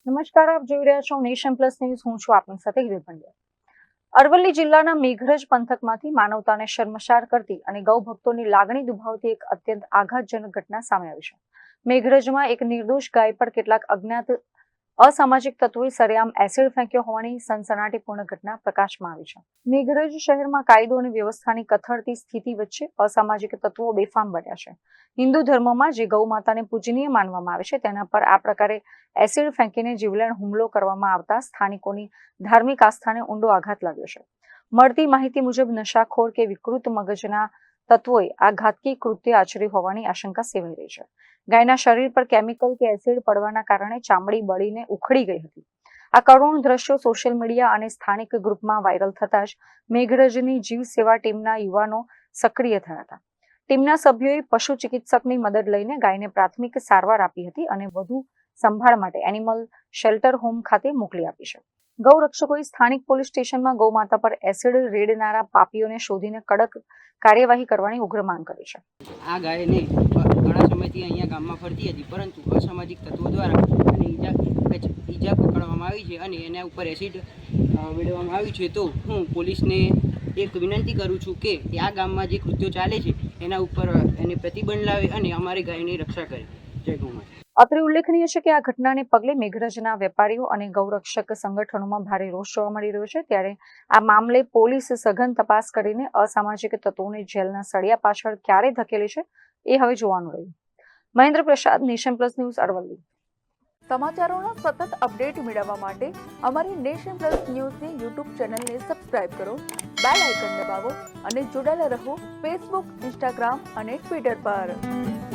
નમસ્કાર, આપ જોઈ રહ્યા છો નેશન પ્લસ ન્યૂઝ. હું છું આપની સાથે હિરલ પંડ્યા. અરવલ્લી જિલ્લાના મેઘરજ પંથકમાંથી માનવતાને શર્મસાર કરતી અને ગૌ ભક્તોની લાગણી દુભાવતી એક અત્યંત આઘાતજનક ઘટના સામે આવી છે. મેઘરજમાં એક નિર્દોષ ગાય પર કેટલાક અજ્ઞાત અસામાજિક તત્વોએ સરેઆમ એસિડ ફેંક્યો હોવાની સનસનાટીપૂર્ણ ઘટના પ્રકાશમાં આવી છે. મેઘરજ શહેરમાં કાયદો અને વ્યવસ્થાની કથળતી સ્થિતિ વચ્ચે અસામાજિક તત્વો બેફામ બન્યા છે. હિન્દુ ધર્મમાં જે ગૌ માતાને પૂજનીય માનવામાં આવે છે તેના પર આ પ્રકારે એસિડ ફેંકીને જીવલેણ હુમલો કરવામાં આવતા સ્થાનિકોની ધાર્મિક આસ્થાને ઊંડો આઘાત લાગ્યો છે. મળતી માહિતી મુજબ નશાખોર કે વિકૃત મગજના તત્વોએ આ ઘાતકી કૃત્ય આચર્યું હોવાની આશંકા સેવાઈ રહી છે. ગાયના શરીર પર કેમિકલ કે એસિડ પડવાના કારણે ચામડી બળીને ઉખડી ગઈ હતી. આ કરુણ દ્રશ્યો સોશિયલ મીડિયા અને સ્થાનિક ગ્રુપમાં વાયરલ થતા જ મેઘરજની જીવ સેવા ટીમના યુવાનો સક્રિય થયા હતા. ટીમના સભ્યોએ પશુ ચિકિત્સકની મદદ લઈને ગાયને પ્રાથમિક સારવાર આપી હતી અને વધુ સંભાળ માટે એનિમલ શેલ્ટર હોમ ખાતે મોકલી આપી છે. ગૌ રક્ષકોએ સ્થાનિક પોલીસ સ્ટેશનમાં ગૌ માતા પર એસિડ રેડનારા પાપીઓને શોધીને કડક કાર્યવાહી કરવાની ઉગ્ર માંગ કરી છે. આ ગાયને ઘણા સમયથી અહીંયા ગામમાં ફરતી હતી, પરંતુ અસામાજિક તત્વો દ્વારા એને ઈજા પકડવામાં આવી છે અને એના ઉપર એસિડ વેડવામાં આવ્યું છે. તો હું પોલીસને એક વિનંતી કરું છું કે આ ગામમાં જે કૃત્યો ચાલે છે એના ઉપર એને પ્રતિબંધ લાવે અને અમારી ગાયની રક્ષા કરે. જય ગૌ માતા. અત્રે ઉલ્લેખનીય છે કે આ ઘટનાને પગલે મેઘરજના વેપારીઓ અને ગૌરક્ષક સંગઠનોમાં ભારે રોષ જોવા મળી રહ્યો છે. ત્યારે આ મામલે પોલીસ સઘન તપાસ કરીને અસામાજિક તત્વોને જેલના સળિયા પાછળ ક્યારે ધકેલે છે એ હવે જોવાનું રહ્યું. મહેન્દ્ર પ્રસાદ, નેશન પ્લસ ન્યૂઝ, અરવલ્લી. સમાચારોના સતત અપડેટ મેળવવા માટે અમારી નેશન પ્લસ ન્યૂઝની યુટ્યુબ ચેનલને સબસ્ક્રાઇબ કરો, બેલ આઇકન દબાવો અને જોડાયેલા રહો ફેસબુક, ઇન્સ્ટાગ્રામ અને ટ્વિટર પર.